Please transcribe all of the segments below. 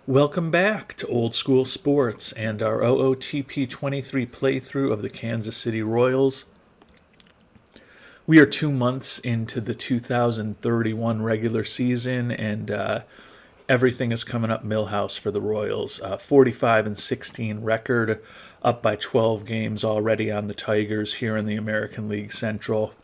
Welcome back to Old School Sports and our OOTP 23 playthrough of the Kansas City Royals. We are 2 months into the 2031 regular season, and everything is coming up Millhouse for the Royals. 45-16 record, up by 12 games already on the Tigers here in the American League Central.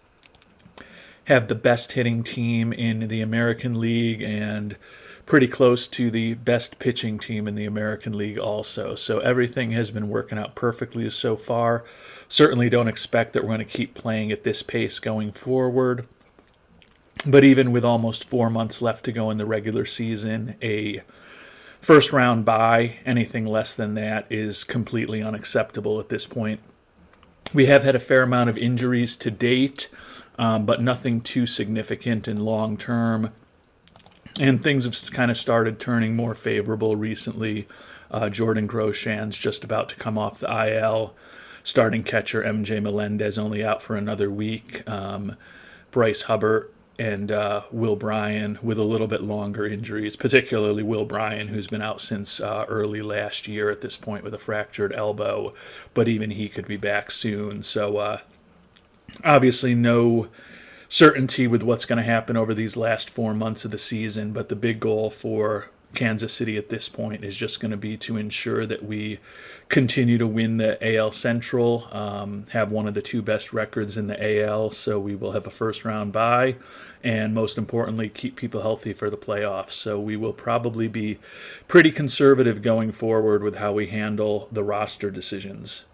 Have the best hitting team in the American League and pretty close to the best pitching team in the American League also. So everything has been working out perfectly so far. Certainly don't expect that we're going to keep playing at this pace going forward. But even with almost 4 months left to go in the regular season, a first round bye, anything less than that, is completely unacceptable at this point. We have had a fair amount of injuries to date, but nothing too significant in long term. And things have kind of started turning more favorable recently. Jordan Grosjean's just about to come off the IL. Starting catcher MJ Melendez only out for another week. Bryce Hubbard and Will Bryan with a little bit longer injuries, particularly Will Bryan, who's been out since early last year at this point with a fractured elbow. But even he could be back soon. So obviously no certainty with what's going to happen over these last 4 months of the season, but the big goal for Kansas City at this point is just going to be to ensure that we continue to win the AL Central, have one of the 2 best records in the AL, so we will have a first round bye, and most importantly, keep people healthy for the playoffs. So we will probably be pretty conservative going forward with how we handle the roster decisions.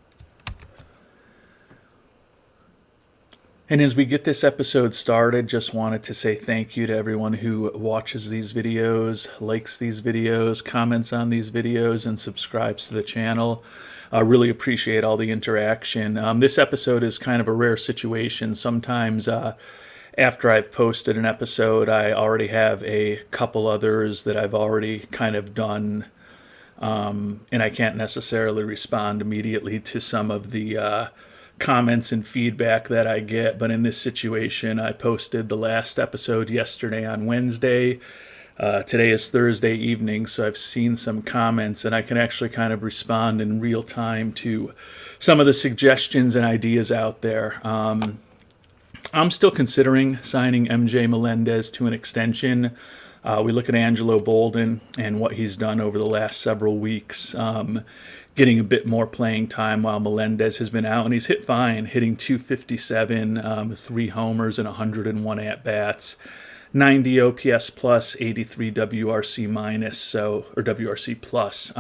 And as we get this episode started, just wanted to say thank you to everyone who watches these videos, likes these videos, comments on these videos, and subscribes to the channel. I really appreciate all the interaction. This episode is kind of a rare situation. Sometimes after I've posted an episode, I already have a couple others that I've already kind of done, and I can't necessarily respond immediately to some of the comments and feedback that I get. But in this situation, I posted the last episode yesterday on Wednesday. Today is Thursday evening, so I've seen some comments, and I can actually kind of respond in real time to some of the suggestions and ideas out there. I'm still considering signing MJ Melendez to an extension. We look at Angelo Bolden and what he's done over the last several weeks, getting a bit more playing time while Melendez has been out, and he's hit fine, hitting .257, 3 homers and 101 at-bats, 90 OPS plus, 83 WRC minus, or WRC plus.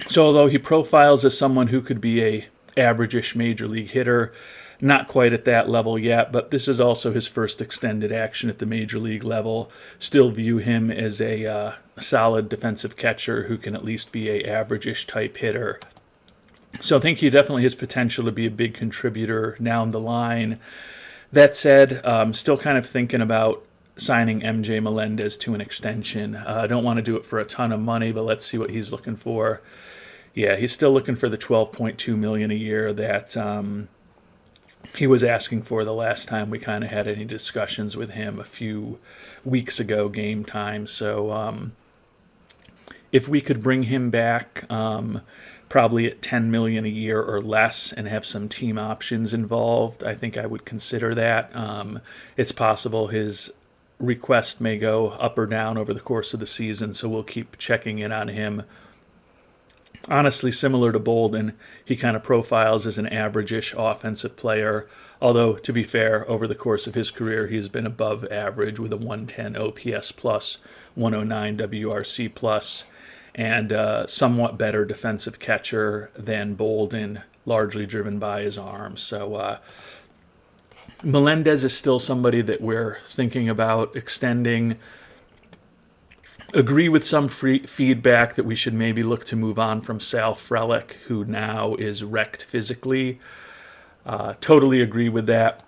So although he profiles as someone who could be a average-ish major league hitter, not quite at that level yet, but this is also his first extended action at the major league level. Still view him as a solid defensive catcher who can at least be a average-ish type hitter. So I think he definitely has potential to be a big contributor down the line. That said, I'm still kind of thinking about signing MJ Melendez to an extension. I don't want to do it for a ton of money, but let's see what he's looking for. Yeah, he's still looking for the $12.2 million a year that he was asking for the last time we kind of had any discussions with him a few weeks ago, game time. So if we could bring him back probably at $10 million a year or less and have some team options involved, I think I would consider that. It's possible his request may go up or down over the course of the season, so we'll keep checking in on him. Honestly, similar to Bolden, he kind of profiles as an average-ish offensive player, although, to be fair, over the course of his career, he's been above average with a 110 OPS plus, 109 WRC plus, and somewhat better defensive catcher than Bolden, largely driven by his arm. So Melendez is still somebody that we're thinking about extending. Agree with some feedback that we should maybe look to move on from Sal Frelick, who now is wrecked physically. Totally agree with that.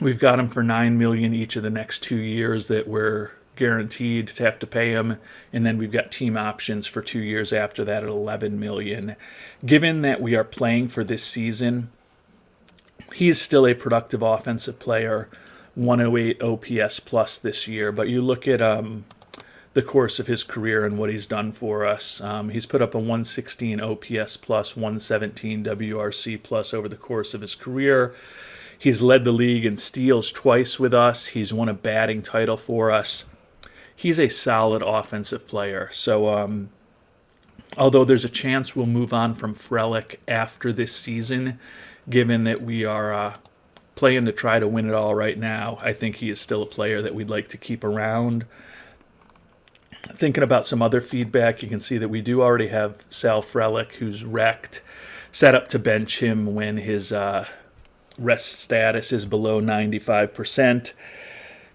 We've got him for $9 million each of the next 2 years that we're guaranteed to have to pay him, and then we've got team options for 2 years after that at $11 million. Given that we are playing for this season, he is still a productive offensive player, 108 OPS plus this year. But you look at the course of his career and what he's done for us. He's put up a 116 OPS plus, 117 WRC plus over the course of his career. He's led the league in steals twice with us. He's won a batting title for us. He's a solid offensive player. So although there's a chance we'll move on from Frelick after this season, given that we are playing to try to win it all right now, I think he is still a player that we'd like to keep around. Thinking about some other feedback, you can see that we do already have Sal Frelick, who's wrecked, set up to bench him when his rest status is below 95%.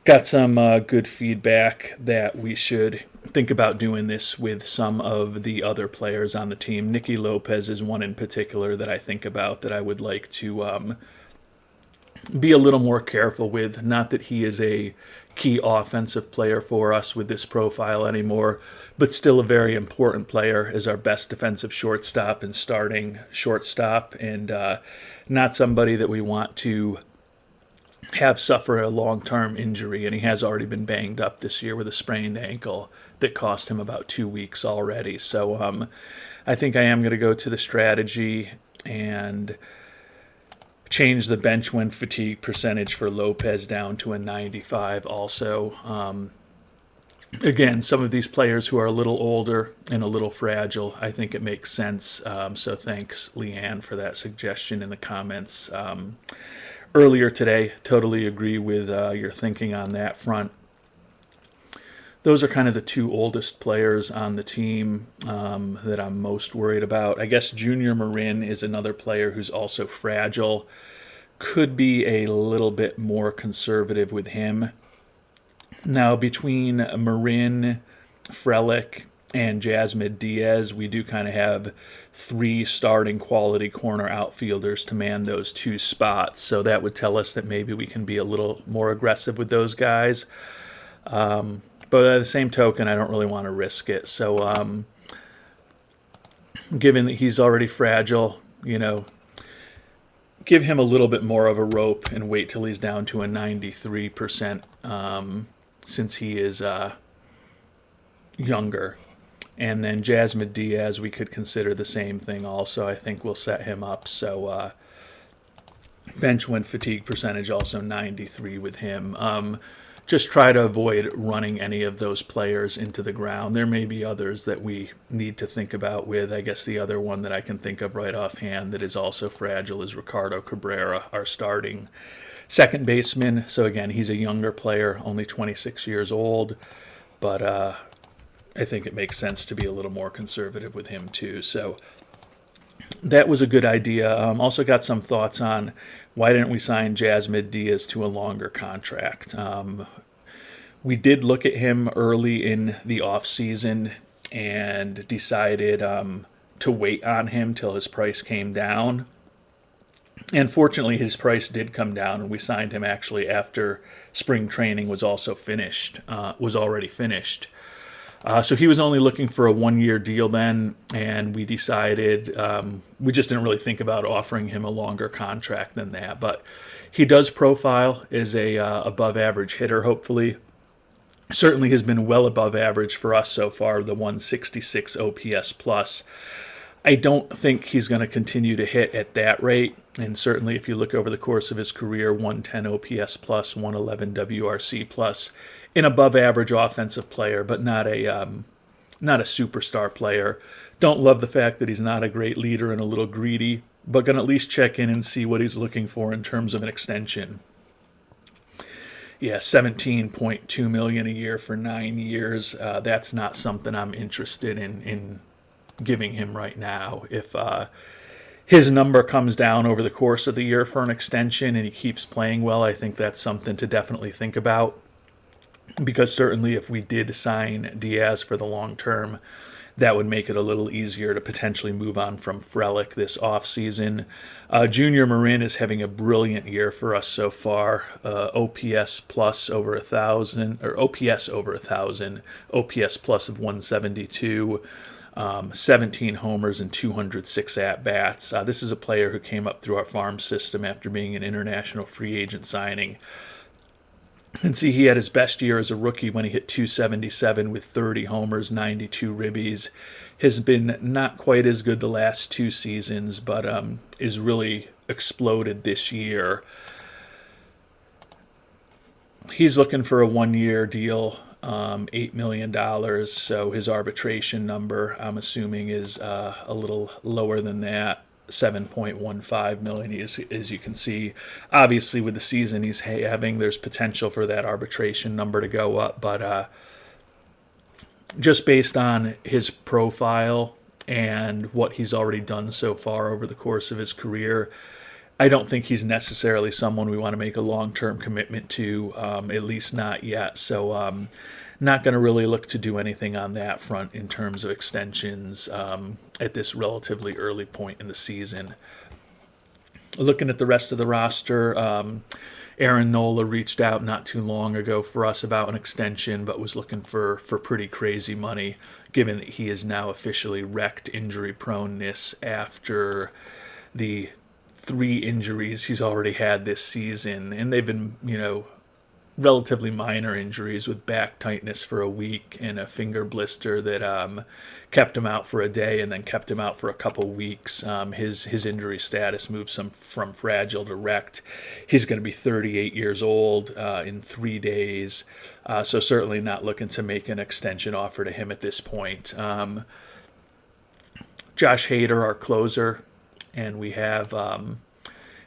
Got some good feedback that we should think about doing this with some of the other players on the team. Nikki Lopez is one in particular that I think about that I would like to be a little more careful with. Not that he is a key offensive player for us with this profile anymore, but still a very important player as our best defensive shortstop and starting shortstop, and not somebody that we want to have suffer a long-term injury, and he has already been banged up this year with a sprained ankle that cost him about 2 weeks already. So I think I am going to go to the strategy and change the bench when fatigue percentage for Lopez down to a 95 also. Again, some of these players who are a little older and a little fragile, I think it makes sense. So thanks, Leanne, for that suggestion in the comments earlier today. Totally agree with your thinking on that front. Those are kind of the two oldest players on the team that I'm most worried about. I guess Junior Marin is another player who's also fragile. Could be a little bit more conservative with him. Now, between Marin, Frelick, and Jasmine Diaz, we do kind of have three starting quality corner outfielders to man those two spots. So that would tell us that maybe we can be a little more aggressive with those guys. But at the same token, I don't really want to risk it. So given that he's already fragile, give him a little bit more of a rope and wait till he's down to a 93% since he is younger. And then Jasmine Diaz, we could consider the same thing also. I think we'll set him up. So bench when fatigue percentage also 93 with him. Just try to avoid running any of those players into the ground. There may be others that we need to think about with. I guess the other one that I can think of right offhand that is also fragile is Ricardo Cabrera, our starting second baseman. So again, he's a younger player, only 26 years old, but I think it makes sense to be a little more conservative with him too. So that was a good idea. Also got some thoughts on why didn't we sign Jasmine Diaz to a longer contract. We did look at him early in the offseason and decided to wait on him till his price came down. And fortunately, his price did come down, and we signed him actually after spring training was already finished. So he was only looking for a 1-year deal then, and we decided we just didn't really think about offering him a longer contract than that. But he does profile as a above average hitter, hopefully. Certainly has been well above average for us so far, the 166 OPS plus. I don't think he's going to continue to hit at that rate. And certainly if you look over the course of his career, 110 OPS plus, 111 WRC plus, an above average offensive player, but not a superstar player. Don't love the fact that he's not a great leader and a little greedy, but going to at least check in and see what he's looking for in terms of an extension. Yeah, $17.2 million a year for 9 years. That's not something I'm interested in giving him right now. If his number comes down over the course of the year for an extension and he keeps playing well, I think that's something to definitely think about. Because certainly if we did sign Diaz for the long term, that would make it a little easier to potentially move on from Frelick this offseason. Junior Marin is having a brilliant year for us so far. OPS plus over 1,000, or OPS over 1,000, OPS plus of 172, 17 homers and 206 at-bats. This is a player who came up through our farm system after being an international free agent signing. And see, he had his best year as a rookie when he hit 277 with 30 homers, 92 ribbies. Has been not quite as good the last two seasons, but is really exploded this year. He's looking for a 1-year deal, $8 million. So his arbitration number, I'm assuming, is a little lower than that. 7.15 million, as you can see. Obviously, with the season he's having, there's potential for that arbitration number to go up, but just based on his profile and what he's already done so far over the course of his career, I don't think he's necessarily someone we want to make a long-term commitment to, at least not yet. So not going to really look to do anything on that front in terms of extensions at this relatively early point in the season. Looking at the rest of the roster, Aaron Nola reached out not too long ago for us about an extension, but was looking for pretty crazy money, given that he is now officially wrecked injury proneness after the 3 injuries he's already had this season. And they've been, relatively minor injuries, with back tightness for a week and a finger blister that kept him out for a day and then kept him out for a couple weeks. His injury status moves from fragile to wrecked. He's going to be 38 years old in 3 days, so certainly not looking to make an extension offer to him at this point. Josh Hader, our closer, and we have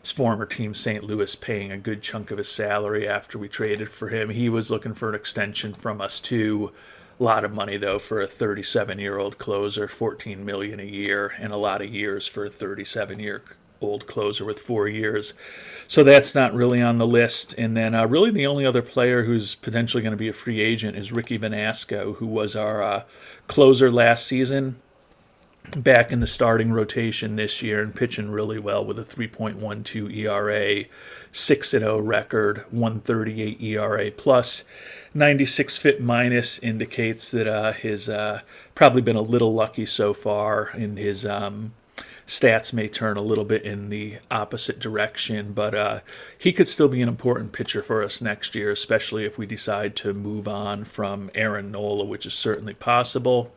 his former team, St. Louis, paying a good chunk of his salary after we traded for him. He was looking for an extension from us too. A lot of money, though, for a 37-year-old closer, $14 million a year, and a lot of years for a 37-year-old closer with 4 years. So that's not really on the list. And then really the only other player who's potentially going to be a free agent is Ricky Venasco, who was our closer last season, back in the starting rotation this year and pitching really well with a 3.12 ERA, 6-0 record, 138 ERA plus. 96 fit minus indicates that his probably been a little lucky so far, and his stats may turn a little bit in the opposite direction, but he could still be an important pitcher for us next year, especially if we decide to move on from Aaron Nola, which is certainly possible.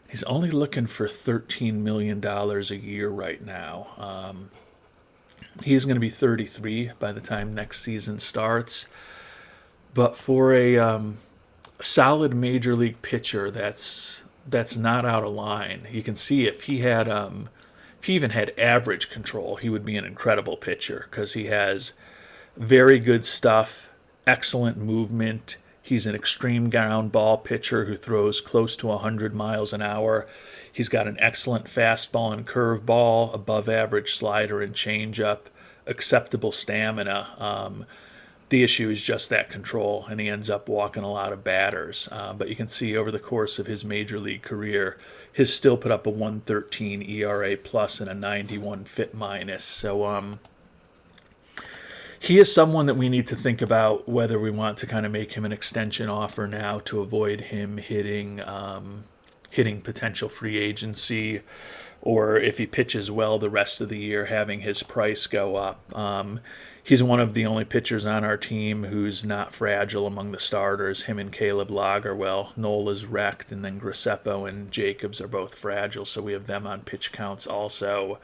He's only looking for $13 million a year right now. He's going to be 33 by the time next season starts. But for a solid major league pitcher, that's not out of line. You can see if he even had average control, he would be an incredible pitcher, because he has very good stuff, excellent movement. He's an extreme ground ball pitcher who throws close to 100 miles an hour. He's got an excellent fastball and curveball, above average slider and changeup, acceptable stamina. The issue is just that control, and he ends up walking a lot of batters. But you can see over the course of his major league career, he's still put up a 113 ERA plus and a 91 fit minus. So he is someone that we need to think about whether we want to kind of make him an extension offer now to avoid him hitting potential free agency, or if he pitches well the rest of the year, having his price go up. He's one of the only pitchers on our team who's not fragile among the starters. Him and Caleb Lagerwell. Nola's wrecked, and then Graceffo and Jacobs are both fragile, so we have them on pitch counts also.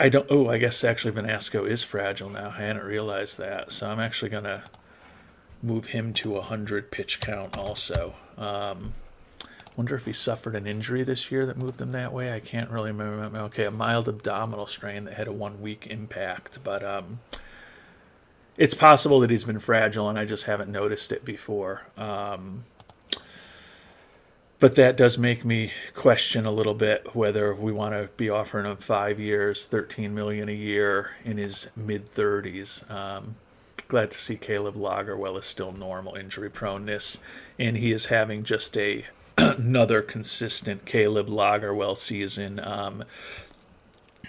I guess actually Venasco is fragile now. I hadn't realized that. So I'm actually going to move him to 100 pitch count also. Wonder if he suffered an injury this year that moved him that way. I can't really remember. Okay, a mild abdominal strain that had a 1-week impact. But it's possible that he's been fragile and I just haven't noticed it before. But that does make me question a little bit whether we want to be offering him 5 years, $13 million a year in his mid-30s. Glad to see Caleb Lagerwell is still normal injury proneness, and he is having just another consistent Caleb Lagerwell season.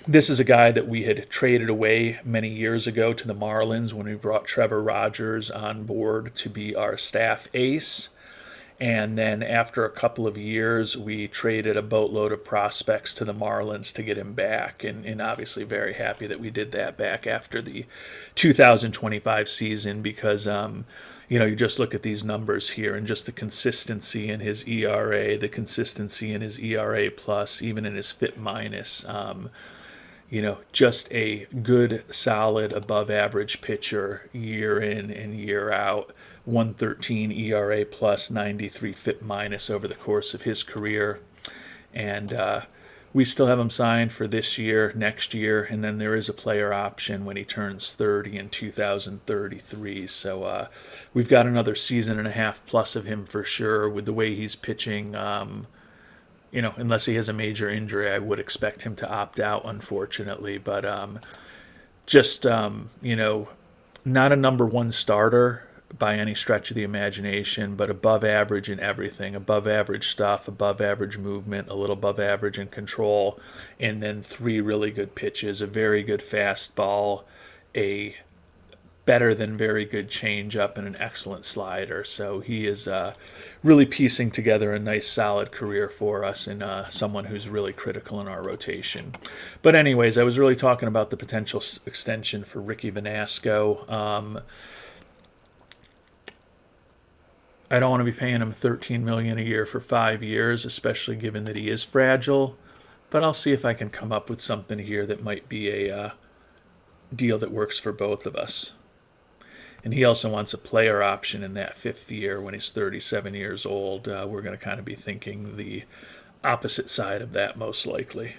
This is a guy that we had traded away many years ago to the Marlins when we brought Trevor Rogers on board to be our staff ace. And then after a couple of years, we traded a boatload of prospects to the Marlins to get him back. And obviously very happy that we did that back after the 2025 season because, you just look at these numbers here and just the consistency in his ERA, the consistency in his ERA plus, even in his FIP minus. Just a good, solid, above average pitcher year in and year out. 113 ERA plus, 93 FIP minus over the course of his career. And we still have him signed for this year, next year, and then there is a player option when he turns 30 in 2033. So we've got another season and a half plus of him for sure with the way he's pitching. Unless he has a major injury, I would expect him to opt out, unfortunately. But not a number one starter by any stretch of the imagination, but above average in everything. Above average stuff, above average movement, a little above average in control, and then 3 really good pitches, a very good fastball, a better than very good changeup, and an excellent slider. So he is really piecing together a nice solid career for us and someone who's really critical in our rotation. But anyways, I was really talking about the potential extension for Ricky Venasco. I don't want to be paying him $13 million a year for 5 years, especially given that he is fragile. But I'll see if I can come up with something here that might be a deal that works for both of us. And he also wants a player option in that 5th year when he's 37 years old. We're going to kind of be thinking the opposite side of that most likely.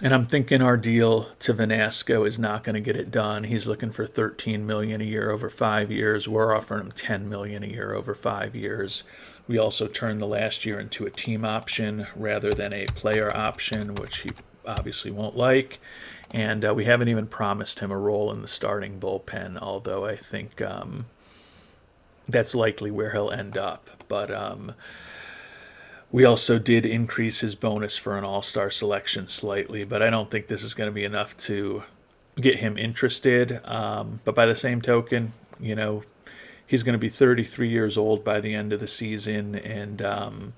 And I'm thinking our deal to Venasco is not going to get it done. He's looking for $13 million a year over 5 years. We're offering him $10 million a year over 5 years. We also turned the last year into a team option rather than a player option, which he obviously won't like. And we haven't even promised him a role in the starting bullpen, although I think that's likely where he'll end up. But we also did increase his bonus for an all-star selection slightly, but I don't think this is going to be enough to get him interested. But by the same token, he's going to be 33 years old by the end of the season, and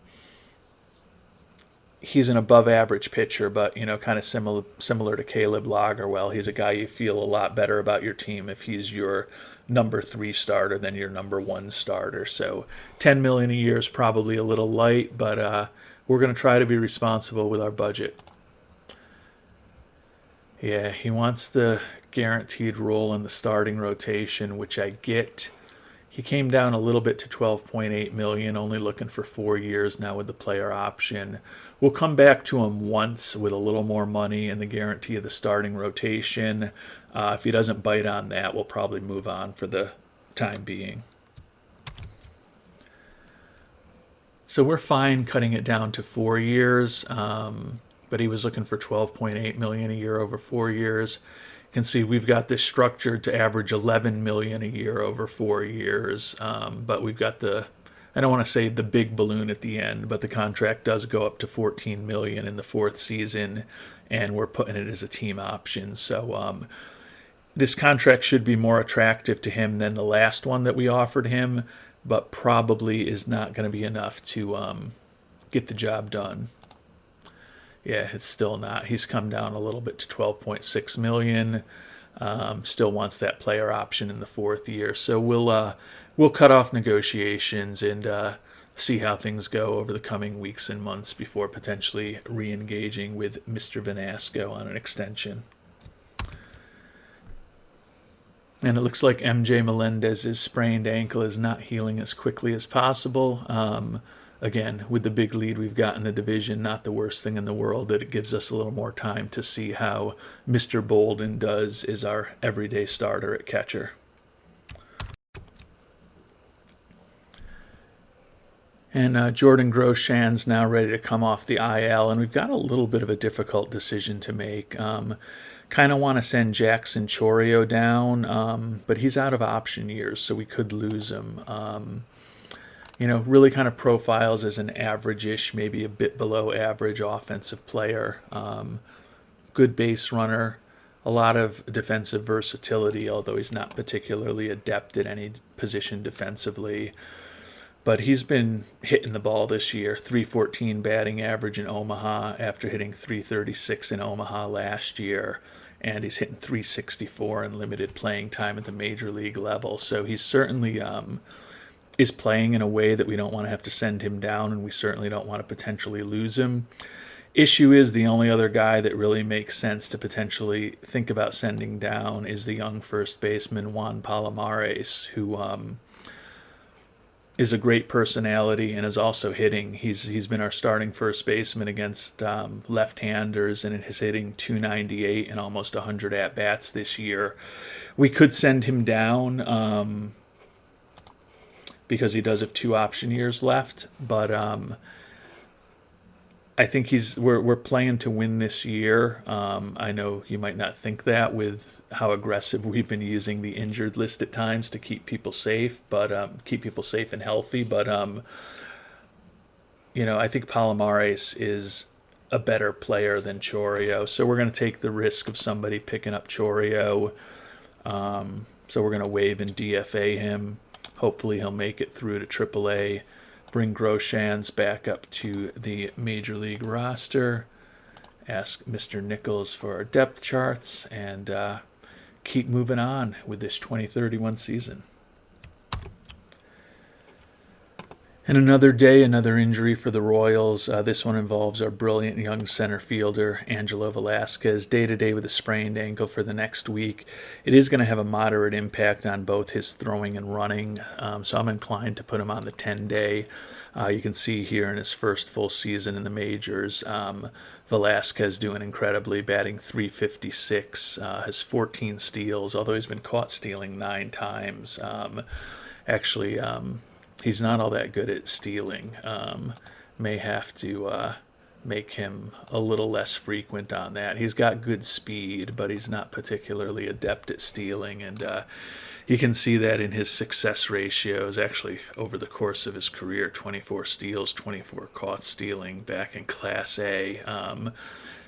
he's an above-average pitcher, but, kind of similar to Caleb Lagerwell. He's a guy you feel a lot better about your team if he's your number 3 starter than your number 1 starter. So $10 million a year is probably a little light, but we're going to try to be responsible with our budget. Yeah, he wants the guaranteed role in the starting rotation, which I get. He came down a little bit to $12.8 million, only looking for 4 years now with the player option. We'll come back to him once with a little more money and the guarantee of the starting rotation. If he doesn't bite on that, we'll probably move on for the time being. So we're fine cutting it down to 4 years, but he was looking for $12.8 million a year over 4 years. You can see we've got this structured to average $11 million a year over 4 years, but we've got I don't want to say the big balloon at the end, but the contract does go up to $14 million in the 4th season, and we're putting it as a team option. So this contract should be more attractive to him than the last one that we offered him, but probably is not going to be enough to get the job done. Yeah, it's still not. He's come down a little bit to $12.6 million. Still wants that player option in the 4th year. So we'll cut off negotiations and see how things go over the coming weeks and months before potentially re-engaging with Mr. Venasco on an extension. And it looks like MJ Melendez's sprained ankle is not healing as quickly as possible. Again, with the big lead we've got in the division, not the worst thing in the world that it gives us a little more time to see how Mr. Bolden does as our everyday starter at catcher. And Jordan Groshans now ready to come off the IL, and we've got a little bit of a difficult decision to make. Kind of want to send Jackson Chorio down, but he's out of option years, so we could lose him. Really kind of profiles as an average-ish, maybe a bit below average offensive player. Good base runner, a lot of defensive versatility, although he's not particularly adept at any position defensively. But he's been hitting the ball this year. 314 batting average in Omaha after hitting 336 in Omaha last year. And he's hitting 364 in limited playing time at the major league level. So he's certainly is playing in a way that we don't want to have to send him down, and we certainly don't want to potentially lose him. Issue is the only other guy that really makes sense to potentially think about sending down is the young first baseman Juan Palomares, who is a great personality and is also hitting. He's been our starting first baseman against left-handers, and is hitting 298 and almost 100 at-bats this year. We could send him down because he does have 2 option years left, but I think we're playing to win this year. I know you might not think that with how aggressive we've been using the injured list at times to keep people safe, but keep people safe and healthy. But I think Palomares is a better player than Chourio, so we're going to take the risk of somebody picking up Chourio. So we're going to waive and DFA him. Hopefully he'll make it through to AAA. Bring Groshans back up to the Major League roster. Ask Mr. Nichols for our depth charts, and keep moving on with this 2031 season. And another day, another injury for the Royals. This one involves our brilliant young center fielder, Angelo Vasquez, day-to-day with a sprained ankle for the next week. It is going to have a moderate impact on both his throwing and running, so I'm inclined to put him on the 10-day. You can see here in his first full season in the majors, Velasquez doing incredibly, batting .356, has 14 steals, although he's been caught stealing 9 times. He's not all that good at stealing. May have to make him a little less frequent on that. He's got good speed, but he's not particularly adept at stealing, and you can see that in his success ratios. Actually, over the course of his career, 24 steals, 24 caught stealing back in Class A.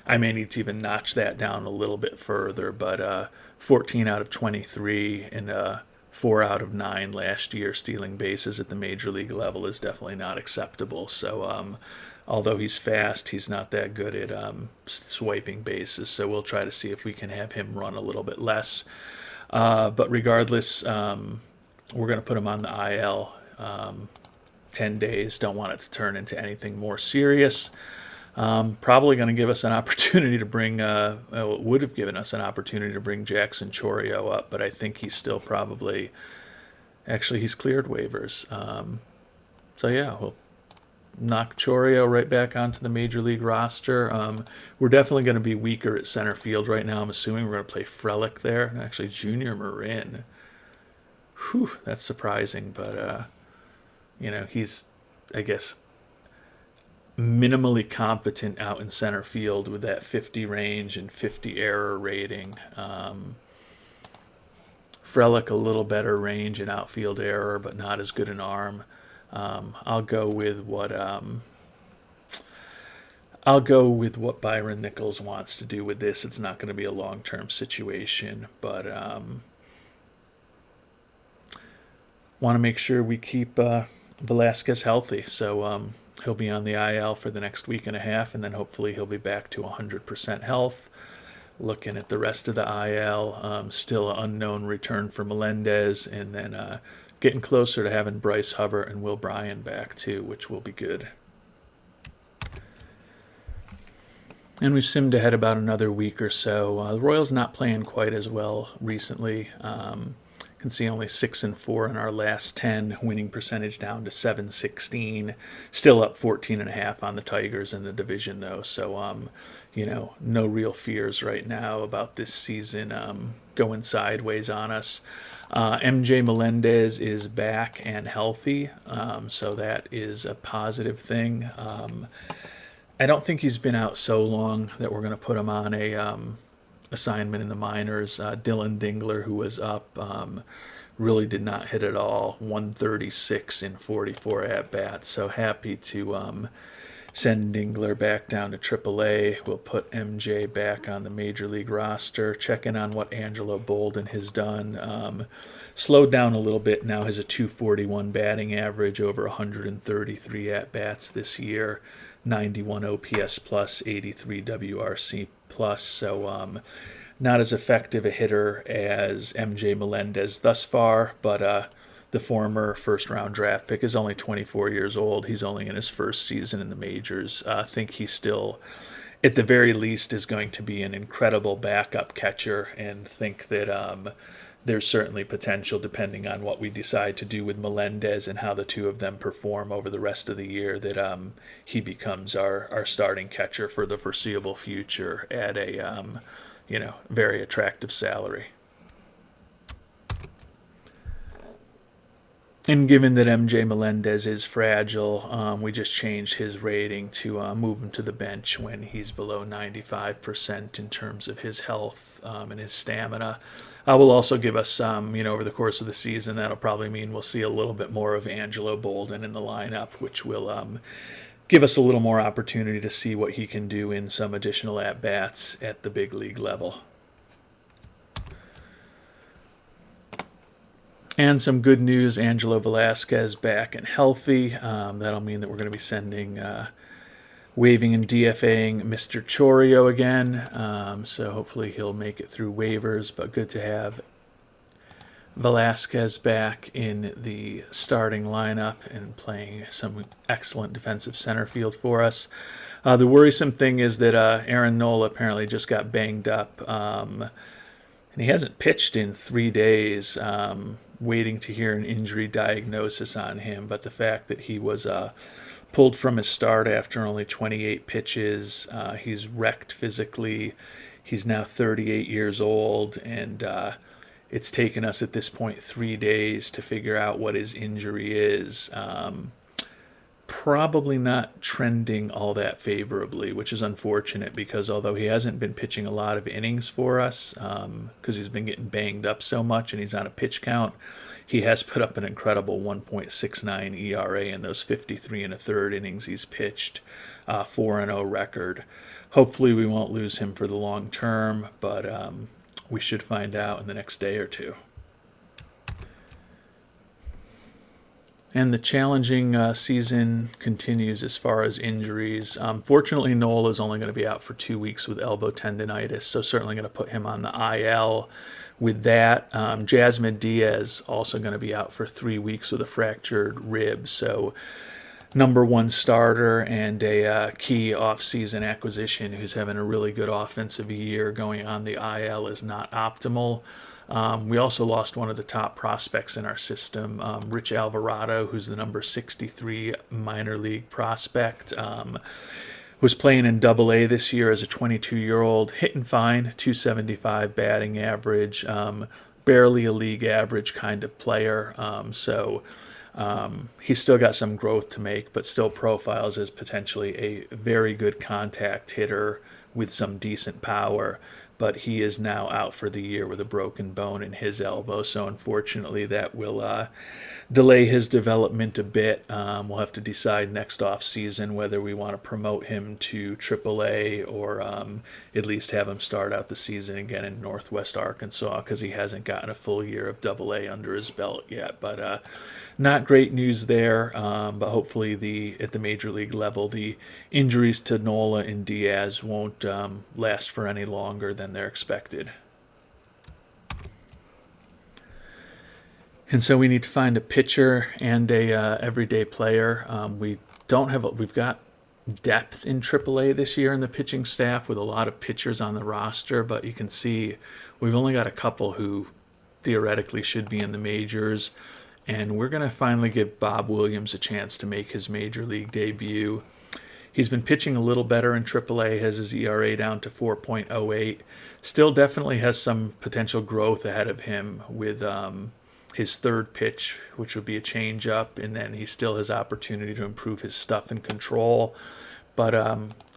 I may need to even notch that down a little bit further, but 14 out of 23 and 4 out of 9 last year stealing bases at the major league level is definitely not acceptable. So although he's fast, he's not that good at swiping bases. So we'll try to see if we can have him run a little bit less. But regardless, we're going to put him on the IL 10 days. Don't want it to turn into anything more serious. Probably going to give us an opportunity to bring, it would have given us an opportunity to bring Jackson Chourio up, but I think he's still probably, actually he's cleared waivers. So yeah, we'll knock Chourio right back onto the major league roster. We're definitely going to be weaker at center field right now. I'm assuming we're going to play Frelick there. Actually, Junior Marin. Whew, that's surprising, but he's, I guess, minimally competent out in center field with that 50 range and 50 error rating. Frelick a little better range and outfield error, but not as good an arm. I'll go with what Byron Nichols wants to do with this. It's not going to be a long-term situation, but want to make sure we keep Velasquez healthy. So he'll be on the IL for the next week and a half, and then hopefully he'll be back to 100% health. Looking at the rest of the IL, still an unknown return for Melendez, and then getting closer to having Bryce Hubbard and Will Bryan back too, which will be good. And we've simmed ahead about another week or so. The Royals not playing quite as well recently. Can see only 6-4 in our last 10, winning percentage down to .716. Still up 14.5 on the Tigers in the division though. So no real fears right now about this season going sideways on us. MJ Melendez is back and healthy, so that is a positive thing. I don't think he's been out so long that we're going to put him on a assignment in the minors. Dylan Dingler, who was up, really did not hit at all. 136 in 44 at-bats, so happy to send Dingler back down to AAA. We'll put MJ back on the major league roster. Check in on what Angelo Bolden has done. Slowed down a little bit now, has a 241 batting average, over 133 at-bats this year, 91 OPS plus, 83 WRC plus. So not as effective a hitter as MJ Melendez thus far, but the former first-round draft pick is only 24 years old. He's only in his first season in the majors. I think he still, at the very least, is going to be an incredible backup catcher, and think that there's certainly potential, depending on what we decide to do with Melendez and how the two of them perform over the rest of the year, that he becomes our starting catcher for the foreseeable future at a very attractive salary. And given that MJ Melendez is fragile, we just changed his rating to move him to the bench when he's below 95% in terms of his health and his stamina. Will also give us, over the course of the season, that'll probably mean we'll see a little bit more of Angelo Bolden in the lineup, which will give us a little more opportunity to see what he can do in some additional at-bats at the big league level. And some good news, Angelo Vasquez back and healthy. That'll mean that we're going to be sending, waiving and DFAing Mr. Chorio again. So hopefully he'll make it through waivers, but good to have Vasquez back in the starting lineup and playing some excellent defensive center field for us. The worrisome thing is that Aaron Nola apparently just got banged up, and he hasn't pitched in 3 days. Waiting to hear an injury diagnosis on him, but the fact that he was pulled from his start after only 28 pitches, he's wrecked physically. He's now 38 years old, and it's taken us at this point 3 days to figure out what his injury is. Probably not trending all that favorably, which is unfortunate, because although he hasn't been pitching a lot of innings for us, because he's been getting banged up so much and he's on a pitch count, he has put up an incredible 1.69 ERA in those 53 and a third innings he's pitched, 4-0 record. Hopefully we won't lose him for the long term, but we should find out in the next day or two. And the challenging season continues as far as injuries. Fortunately, Nola is only going to be out for 2 weeks with elbow tendonitis, so certainly going to put him on the IL with that. Jasmine Diaz also going to be out for 3 weeks with a fractured rib, so number one starter and a key off-season acquisition who's having a really good offensive year going on the IL is not optimal. We also lost one of the top prospects in our system, Rich Alvarado, who's the number 63 minor league prospect. Was playing in Double-A this year as a 22-year-old, hitting fine, 275 batting average, barely a league average kind of player. So he's still got some growth to make, but still profiles as potentially a very good contact hitter with some decent power. But he is now out for the year with a broken bone in his elbow, so unfortunately that will delay his development a bit. We'll have to decide next off season whether we want to promote him to AAA or at least have him start out the season again in Northwest Arkansas, because he hasn't gotten a full year of Double-A under his belt yet. But not great news there, but hopefully at the major league level, the injuries to Nola and Diaz won't last for any longer than they're expected. And so we need to find a pitcher and a everyday player. We've got depth in AAA this year in the pitching staff with a lot of pitchers on the roster, but you can see we've only got a couple who theoretically should be in the majors. And we're going to finally give Bob Williams a chance to make his major league debut. He's been pitching a little better in AAA, has his ERA down to 4.08. Still definitely has some potential growth ahead of him with his third pitch, which would be a changeup, and then he still has opportunity to improve his stuff and control. But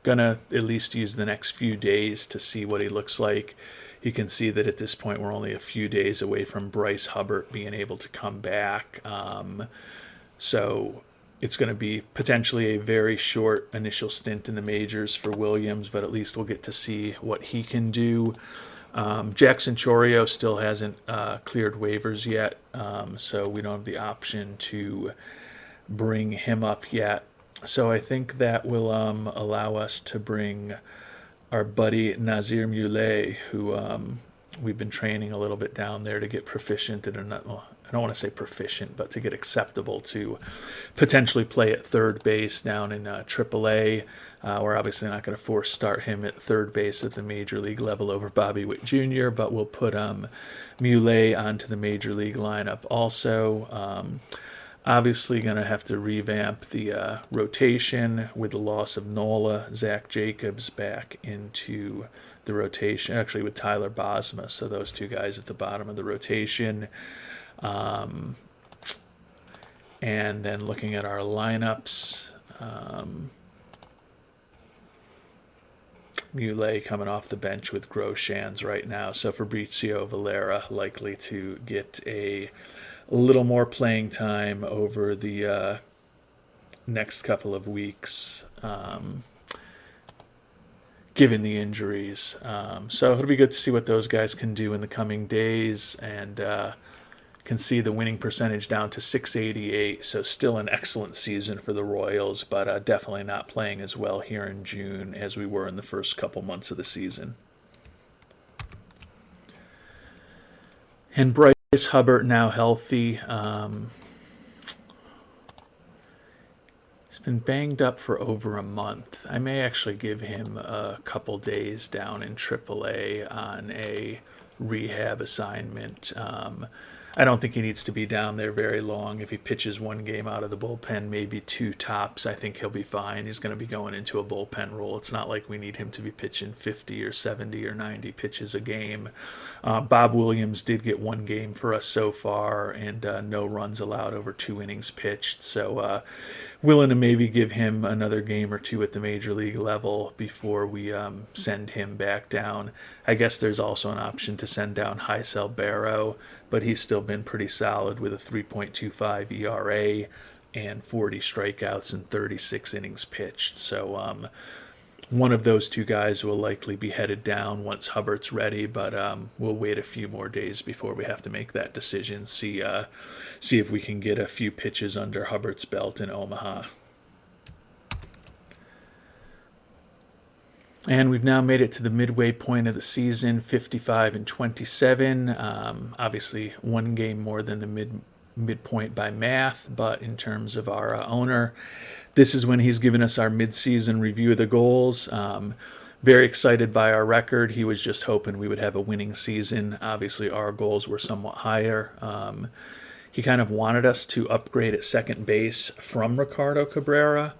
going to at least use the next few days to see what he looks like. You can see that at this point we're only a few days away from Bryce Hubbard being able to come back. So it's going to be potentially a very short initial stint in the majors for Williams, but at least we'll get to see what he can do. Jackson Chorio still hasn't cleared waivers yet, so we don't have the option to bring him up yet. So I think that will allow us to bring our buddy Nazir Muley, who we've been training a little bit down there to get proficient in well, I don't want to say proficient, but to get acceptable to potentially play at third base down in AAA. We're obviously not going to force start him at third base at the major league level over Bobby Witt Jr., but we'll put Muley onto the major league lineup also. Obviously going to have to revamp the rotation with the loss of Nola, Zach Jacobs back into the rotation, actually with Tyler Bosma, so those two guys at the bottom of the rotation. And then looking at our lineups, Muley coming off the bench with Groshans right now, so Fabrizio Valera likely to get a little more playing time over the next couple of weeks, given the injuries. So it'll be good to see what those guys can do in the coming days, and can see the winning percentage down to .688, so still an excellent season for the Royals, but definitely not playing as well here in June as we were in the first couple months of the season. And Bryce Hubbard now healthy. He's been banged up for over a month. I may actually give him a couple days down in AAA on a rehab assignment. I don't think he needs to be down there very long. If he pitches one game out of the bullpen, maybe two tops, I think he'll be fine. He's going to be going into a bullpen role. It's not like we need him to be pitching 50 or 70 or 90 pitches a game. Bob Williams did get one game for us so far, and no runs allowed over 2 innings pitched. So willing to maybe give him another game or two at the major league level before we send him back down. I guess there's also an option to send down Hysel Barrow, but he's still been pretty solid with a 3.25 ERA and 40 strikeouts and 36 innings pitched. So one of those two guys will likely be headed down once Hubbard's ready, but we'll wait a few more days before we have to make that decision, see if we can get a few pitches under Hubbard's belt in Omaha. And we've now made it to the midway point of the season, 55-27. Obviously, one game more than the midpoint by math, but in terms of our owner, this is when he's given us our midseason review of the goals. Very excited by our record. He was just hoping we would have a winning season. Obviously, our goals were somewhat higher. He kind of wanted us to upgrade at second base from Ricardo Cabrera.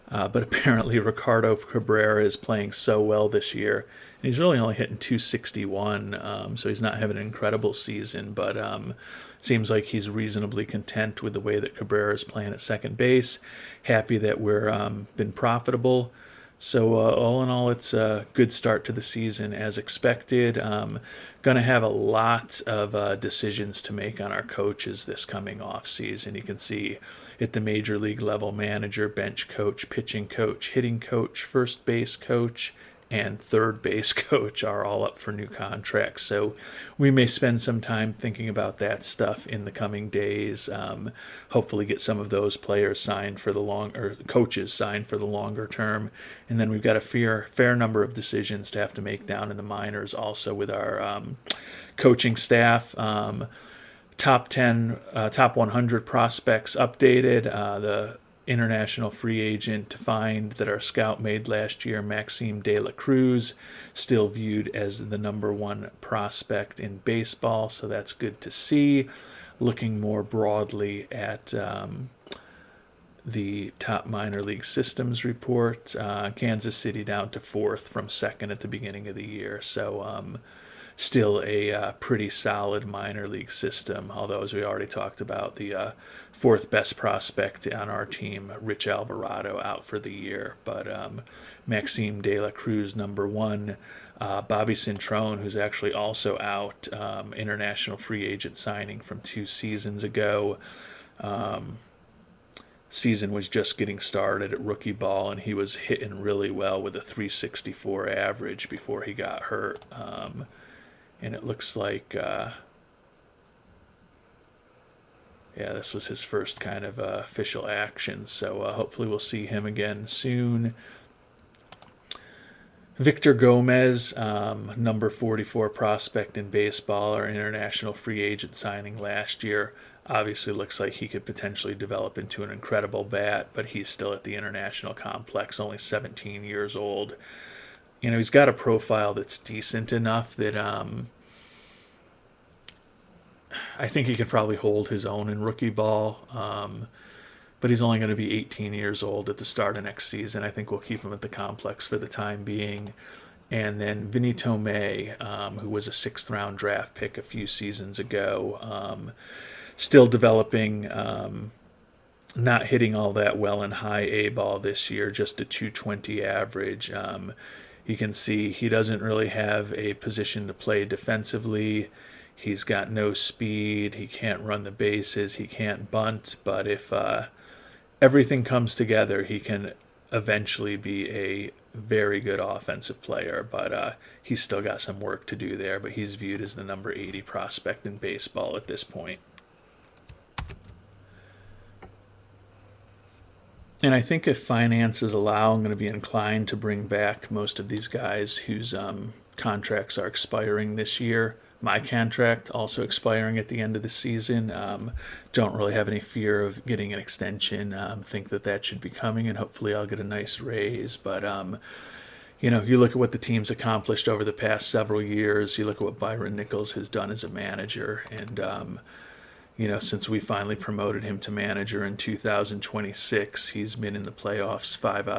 But apparently Ricardo Cabrera is playing so well this year. And he's really only hitting .261, so he's not having an incredible season. But it seems like he's reasonably content with the way that Cabrera is playing at second base. Happy that we're been profitable. So all in all, it's a good start to the season as expected. Going to have a lot of decisions to make on our coaches this coming off season. You can see at the major league level, manager, bench coach, pitching coach, hitting coach, first base coach, and third base coach are all up for new contracts. So we may spend some time thinking about that stuff in the coming days. Hopefully get some of those players signed for the coaches signed for the longer term. And then we've got a fair number of decisions to have to make down in the minors also with our coaching staff. Top 100 prospects updated. The international free agent find that our scout made last year, Maxime De La Cruz, still viewed as the number one prospect in baseball, so that's good to see. Looking more broadly at the top minor league systems report, Kansas City down to 4th from 2nd at the beginning of the year, so still a pretty solid minor league system, although as we already talked about, the 4th best prospect on our team, Rich Alvarado, out for the year. But Maxime De La Cruz, number 1. Bobby Cintrone, who's actually also out, international free agent signing from 2 seasons ago. season was just getting started at rookie ball, and he was hitting really well with a 364 average before he got hurt. And it looks like, this was his first kind of official action. So hopefully we'll see him again soon. Victor Gomez, number 44 prospect in baseball, our international free agent signing last year. Obviously looks like he could potentially develop into an incredible bat, but he's still at the international complex, only 17 years old. You know, he's got a profile that's decent enough that I think he could probably hold his own in rookie ball. But he's only going to be 18 years old at the start of next season. I think we'll keep him at the complex for the time being. And then Vinny Tomei, who was a 6th-round draft pick a few seasons ago, still developing, not hitting all that well in high A ball this year, just a 220 average. You can see he doesn't really have a position to play defensively. He's got no speed. He can't run the bases. He can't bunt. But if everything comes together, he can eventually be a very good offensive player, but he's still got some work to do there, but he's viewed as the number 80 prospect in baseball at this point. And I think if finances allow, I'm going to be inclined to bring back most of these guys whose contracts are expiring this year. My contract also expiring at the end of the season. Don't really have any fear of getting an extension. Think that should be coming, and hopefully I'll get a nice raise. But, you know, you look at what the team's accomplished over the past several years. You look at what Byron Nichols has done as a manager. And, you know, since we finally promoted him to manager in 2026, he's been in the playoffs 4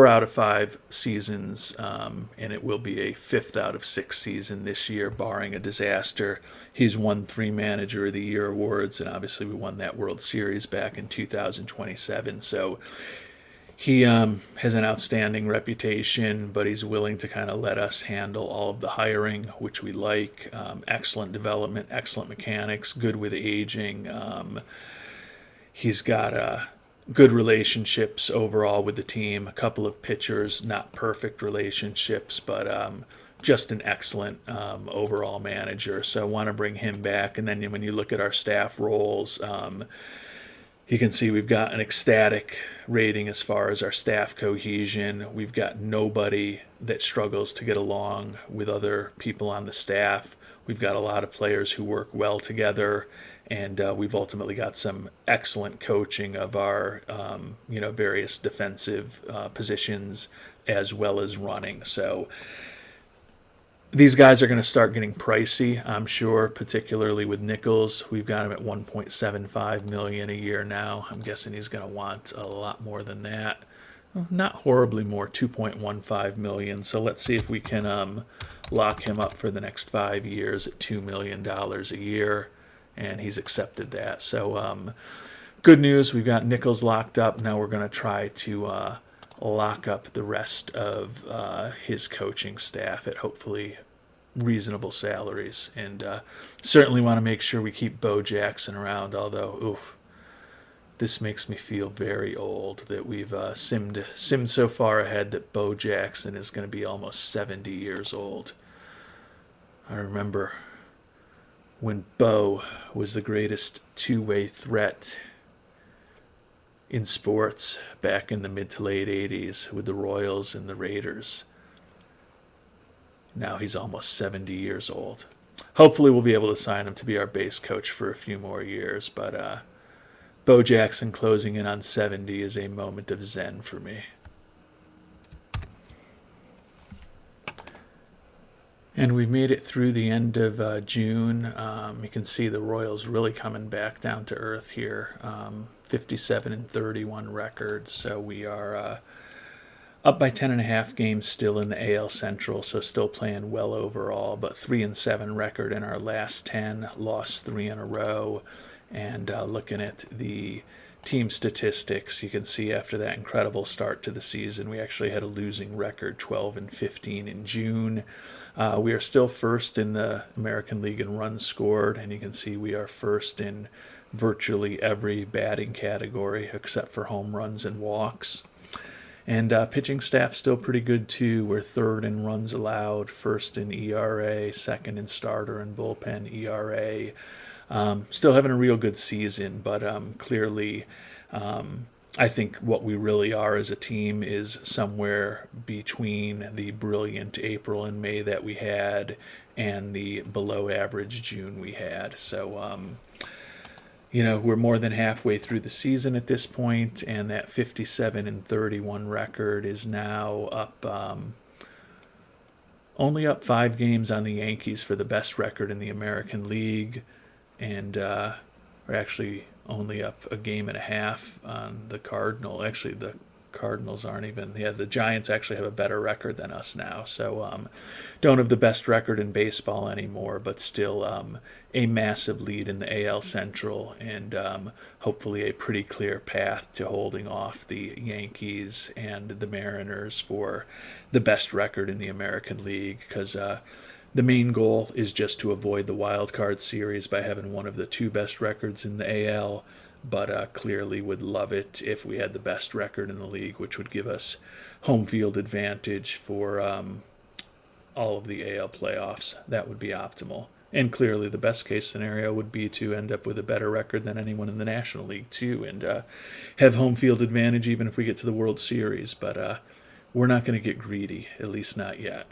out of 5 seasons, and it will be a 5th out of 6 season this year, barring a disaster. He's won 3 Manager of the Year awards, and obviously we won that World Series back in 2027. So he has an outstanding reputation, but he's willing to kind of let us handle all of the hiring, which we like. Excellent development, excellent mechanics, good with aging. He's got good relationships overall with the team. A couple of pitchers, not perfect relationships, but just an excellent overall manager. So I want to bring him back. And then when you look at our staff roles, you can see we've got an ecstatic rating as far as our staff cohesion. We've got nobody that struggles to get along with other people on the staff. We've got a lot of players who work well together, and we've ultimately got some excellent coaching of our, various defensive positions as well as running. So these guys are going to start getting pricey, I'm sure, particularly with Nichols. We've got him at $1.75 million a year now. I'm guessing he's going to want a lot more than that. Not horribly more, $2.15 million. So let's see if we can lock him up for the next 5 years at $2 million a year. And he's accepted that. So good news, we've got Nichols locked up. Now we're going to try to lock up the rest of his coaching staff at hopefully reasonable salaries. And certainly want to make sure we keep Bo Jackson around, although, this makes me feel very old that we've simmed so far ahead that Bo Jackson is going to be almost 70 years old. I remember when Bo was the greatest two-way threat in sports back in the mid to late 80s with the Royals and the Raiders. Now he's almost 70 years old. Hopefully we'll be able to sign him to be our base coach for a few more years, but Bo Jackson closing in on 70 is a moment of zen for me. And we made it through the end of June. You can see the Royals really coming back down to earth here. 57-31 record. So we are up by 10.5 games still in the AL Central, so still playing well overall. But 3-7 record in our last 10, lost 3 in a row. And looking at the team statistics, you can see after that incredible start to the season, we actually had a losing record, 12-15 in June. We are still first in the American League in runs scored, and you can see we are first in virtually every batting category except for home runs and walks. And pitching staff still pretty good too. We're third in runs allowed, first in ERA, second in starter and bullpen ERA. Still having a real good season, but clearly I think what we really are as a team is somewhere between the brilliant April and May that we had and the below average June we had. So, we're more than halfway through the season at this point, and that 57-31 record is now up, only up 5 games on the Yankees for the best record in the American League, and we're actually only up a game and a half on the Cardinals. Actually, the Cardinals aren't even. Yeah, the Giants actually have a better record than us now. So don't have the best record in baseball anymore, but still a massive lead in the AL Central, and hopefully a pretty clear path to holding off the Yankees and the Mariners for the best record in the American League, because the main goal is just to avoid the wild card series by having one of the 2 best records in the AL, but clearly would love it if we had the best record in the league, which would give us home field advantage for all of the AL playoffs. That would be optimal. And clearly the best case scenario would be to end up with a better record than anyone in the National League too, and have home field advantage even if we get to the World Series. But we're not going to get greedy, at least not yet.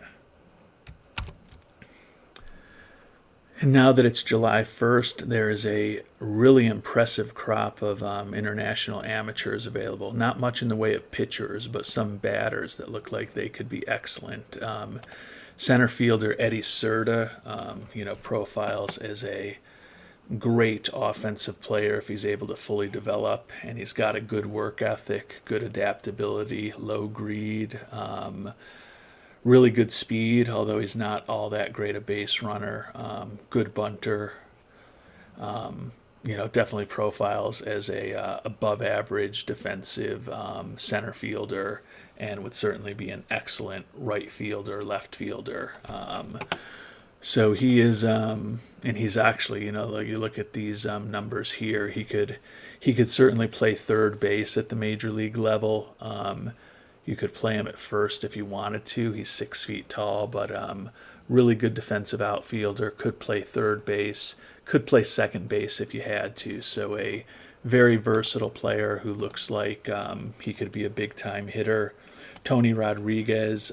And now that it's July 1st, there is a really impressive crop of international amateurs available. Not much in the way of pitchers, but some batters that look like they could be excellent. Center fielder Eddie Serta, profiles as a great offensive player if he's able to fully develop, and he's got a good work ethic, good adaptability, low greed, really good speed, although he's not all that great a base runner. Good bunter. Definitely profiles as a above average defensive center fielder, and would certainly be an excellent right fielder, left fielder. So he is, and he's actually, like you look at these numbers here, he could certainly play third base at the major league level. You could play him at first if you wanted to. He's 6 feet tall, but really good defensive outfielder. Could play third base. Could play second base if you had to. So a very versatile player who looks like he could be a big-time hitter. Tony Rodriguez,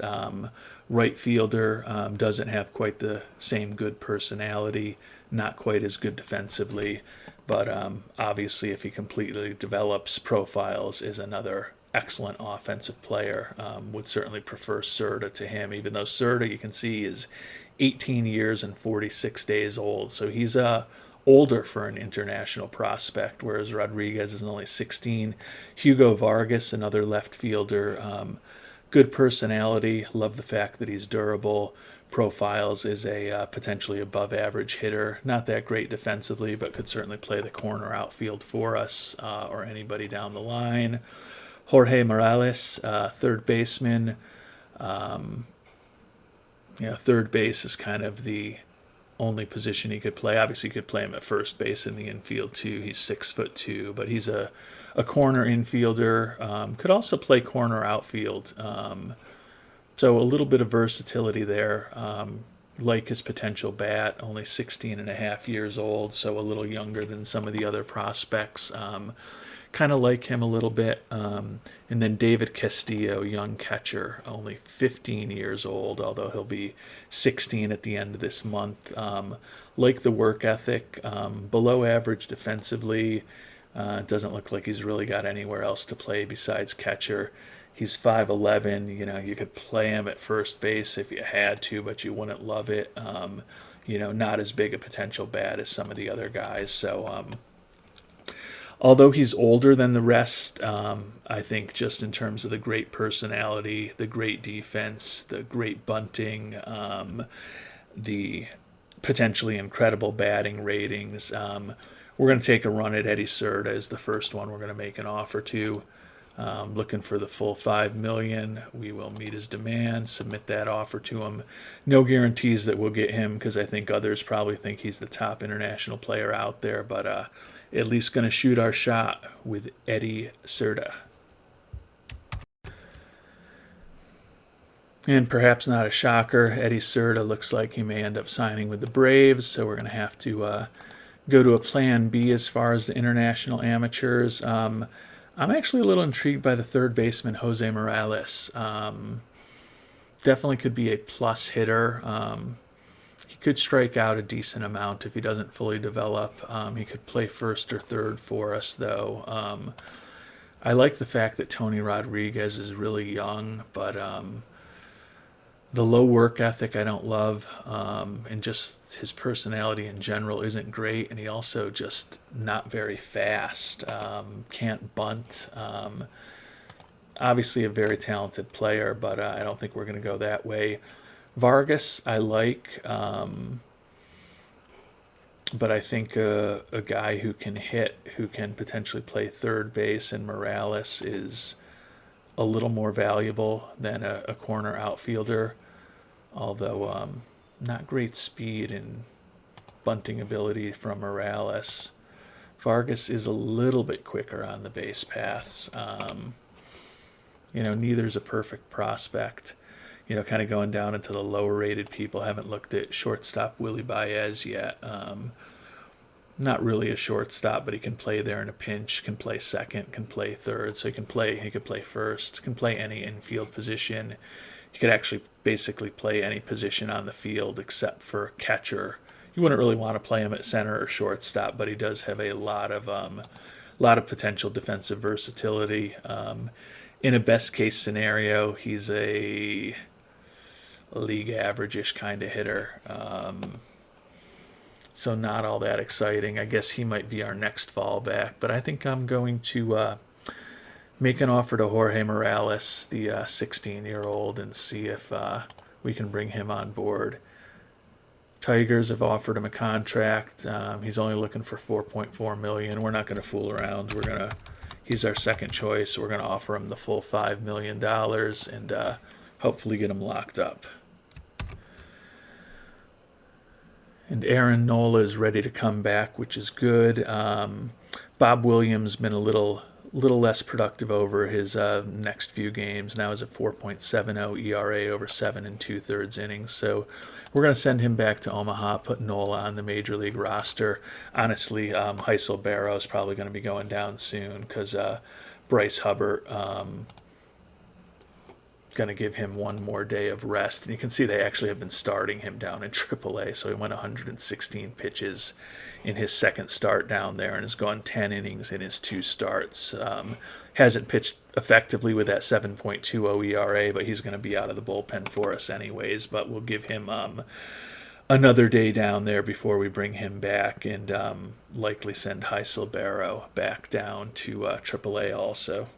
right fielder, doesn't have quite the same good personality. Not quite as good defensively. But obviously if he completely develops, profiles is another excellent offensive player. Would certainly prefer Serta to him, even though Serta, you can see, is 18 years and 46 days old. So he's older for an international prospect, whereas Rodriguez is only 16. Hugo Vargas, another left fielder, good personality. Love the fact that he's durable. Profiles is a potentially above average hitter. Not that great defensively, but could certainly play the corner outfield for us or anybody down the line. Jorge Morales, third baseman. Third base is kind of the only position he could play. Obviously, you could play him at first base in the infield too. He's 6'2", but he's a corner infielder. Could also play corner outfield. So a little bit of versatility there. Like his potential bat, only 16 and a half years old, so a little younger than some of the other prospects. Kind of like him a little bit. And then David Castillo, young catcher, only 15 years old, although he'll be 16 at the end of this month. Like the work ethic, below average defensively. Doesn't look like he's really got anywhere else to play besides catcher. He's 5'11". You could play him at first base if you had to, but you wouldn't love it. Not as big a potential bat as some of the other guys. So, although he's older than the rest, I think just in terms of the great personality, the great defense, the great bunting, the potentially incredible batting ratings, we're going to take a run at Eddie Serta as the first one we're going to make an offer to. Looking for the full $5 million. We will meet his demand, submit that offer to him. No guarantees that we'll get him, because I think others probably think he's the top international player out there, but at least going to shoot our shot with Eddie Serta. And perhaps not a shocker, Eddie Serta looks like he may end up signing with the Braves, so we're going to have to go to a plan B as far as the international amateurs. I'm actually a little intrigued by the third baseman, Jose Morales. Definitely could be a plus hitter. He could strike out a decent amount if he doesn't fully develop. He could play first or third for us, though. I like the fact that Tony Rodriguez is really young, but the low work ethic I don't love, and just his personality in general isn't great, and he also just not very fast, can't bunt. Obviously a very talented player, but I don't think we're going to go that way. Vargas I like, but I think a guy who can hit, who can potentially play third base, and Morales is a little more valuable than a corner outfielder, although not great speed and bunting ability from Morales. Vargas is a little bit quicker on the base paths. Neither's a perfect prospect. Kind of going down into the lower rated people. Haven't looked at shortstop Willie Baez yet. Not really a shortstop, but he can play there in a pinch, can play second, can play third, so he could play first, can play any infield position. He could actually basically play any position on the field except for catcher. You wouldn't really want to play him at center or shortstop, but he does have a lot of potential defensive versatility. In a best case scenario, he's a league average-ish kind of hitter. So not all that exciting. I guess he might be our next fallback, but I think I'm going to make an offer to Jorge Morales, the 16-year-old, and see if we can bring him on board. Tigers have offered him a contract. He's only looking for $4.4 million. We're not going to fool around. He's our second choice. We're going to offer him the full $5 million and hopefully get him locked up. And Aaron Nola is ready to come back, which is good. Bob Williams been a little less productive over his next few games. Now is a 4.70 ERA over 7 2/3 innings. So we're going to send him back to Omaha, put Nola on the major league roster. Honestly, Heisel Barrow is probably going to be going down soon because Bryce Hubbard going to give him one more day of rest. And you can see they actually have been starting him down in AAA. So he went 116 pitches in his second start down there and has gone 10 innings in his 2 starts. Hasn't pitched effectively with that 7.20 ERA, but he's going to be out of the bullpen for us anyways. But we'll give him another day down there before we bring him back, and likely send Heisel Barrow back down to AAA also.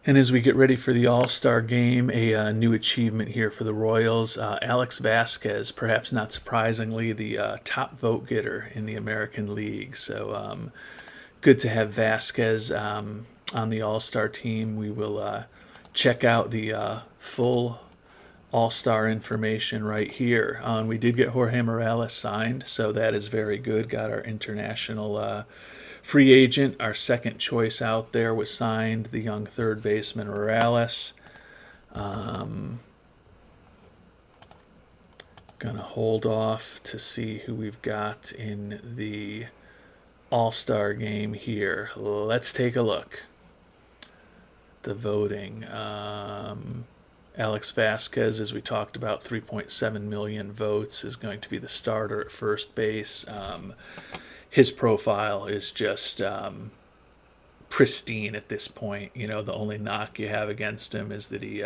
And as we get ready for the All-Star game, a new achievement here for the Royals. Alex Vasquez, perhaps not surprisingly, the top vote getter in the American League. So good to have Vasquez on the All-Star team. We will check out the full All-Star information right here. We did get Jorge Morales signed, so that is very good. Got our international free agent, our second choice out there, was signed, the young third baseman Morales. Gonna hold off to see who we've got in the All-Star game here. Let's take a look. The voting. Alex Vasquez, as we talked about, 3.7 million votes, is going to be the starter at first base. His profile is just pristine at this point. The only knock you have against him is that he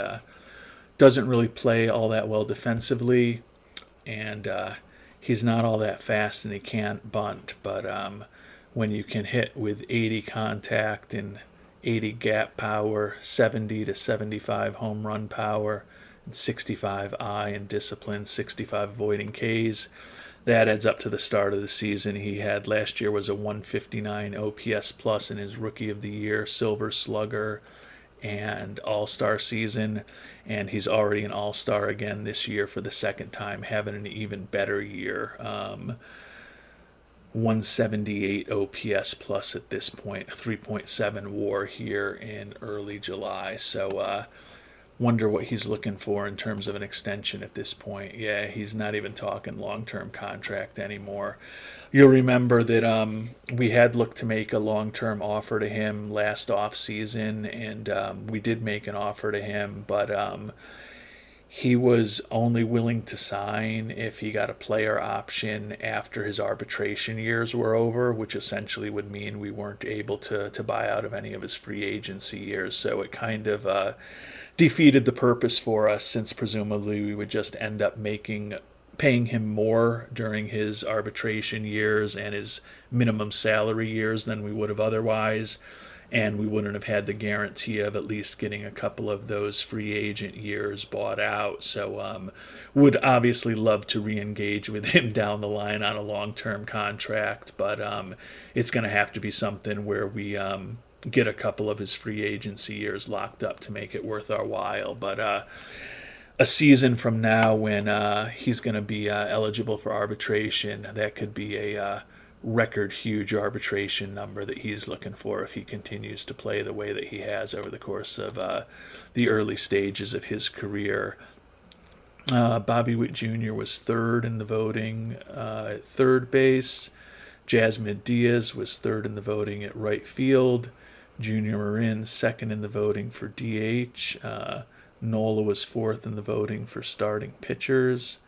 doesn't really play all that well defensively, and he's not all that fast, and he can't bunt. But when you can hit with 80 contact and 80 gap power, 70 to 75 home run power, and 65 eye and discipline, 65 avoiding Ks, that adds up to the start of the season. He had last year was a 159 OPS plus in his Rookie of the Year, Silver Slugger, and All-Star season, and he's already an All-Star again this year for the second time, having an even better year. 178 OPS plus at this point, 3.7 WAR here in early July. So wonder what he's looking for in terms of an extension at this point. Yeah, he's not even talking long-term contract anymore. You'll remember that we had looked to make a long-term offer to him last off-season, and we did make an offer to him, but he was only willing to sign if he got a player option after his arbitration years were over, which essentially would mean we weren't able to buy out of any of his free agency years. So it kind of defeated the purpose for us, since presumably we would just end up paying him more during his arbitration years and his minimum salary years than we would have otherwise. And we wouldn't have had the guarantee of at least getting a couple of those free agent years bought out. So would obviously love to re-engage with him down the line on a long-term contract, but it's going to have to be something where we get a couple of his free agency years locked up to make it worth our while. But a season from now, when he's going to be eligible for arbitration, that could be a record huge arbitration number that he's looking for if he continues to play the way that he has over the course of the early stages of his career. Bobby Witt Jr. was third in the voting at third base. Jasmine Diaz was third in the voting at right field. Junior Marin second in the voting for DH. Nola was fourth in the voting for starting pitchers.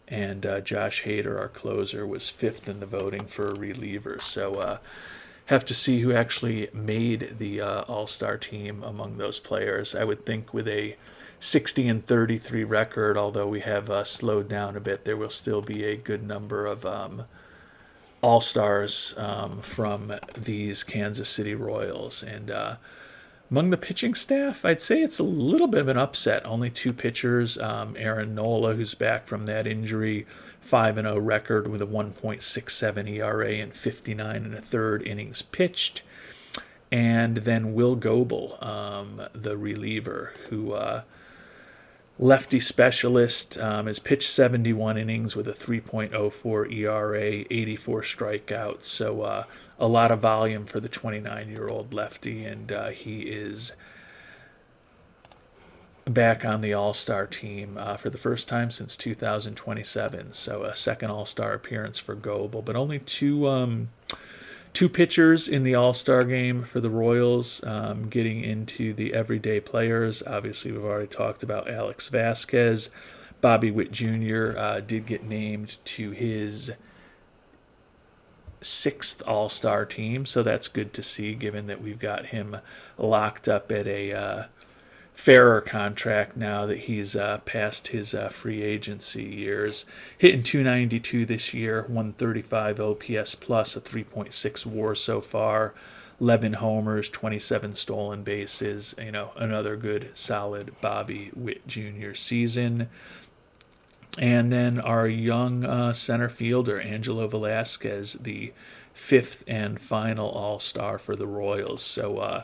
And Josh Hader, our closer, was fifth in the voting for a reliever. So have to see who actually made the All-Star team among those players. I would think with a 60-33 record, although we have slowed down a bit, there will still be a good number of All-Stars from these Kansas City Royals. And among the pitching staff, I'd say it's a little bit of an upset. Only two pitchers. Aaron Nola, who's back from that injury, 5-0 record with a 1.67 ERA and 59 and a third innings pitched. And then Will Goebel, the reliever, who lefty specialist, has pitched 71 innings with a 3.04 ERA, 84 strikeouts. So a lot of volume for the 29-year-old lefty, and he is back on the All-Star team for the first time since 2027. So a second All-Star appearance for Goebel, but only two pitchers in the All-Star game for the Royals. Getting into the everyday players, obviously we've already talked about Alex Vasquez. Bobby Witt Jr. Did get named to his sixth All-Star team, so that's good to see, given that we've got him locked up at a fairer contract now that he's past his free agency years. Hitting .292 this year, 135 OPS plus, a 3.6 WAR so far, 11 homers, 27 stolen bases. Another good, solid Bobby Witt Jr. season. And then our young center fielder, Angelo Velasquez, the fifth and final All-Star for the Royals. So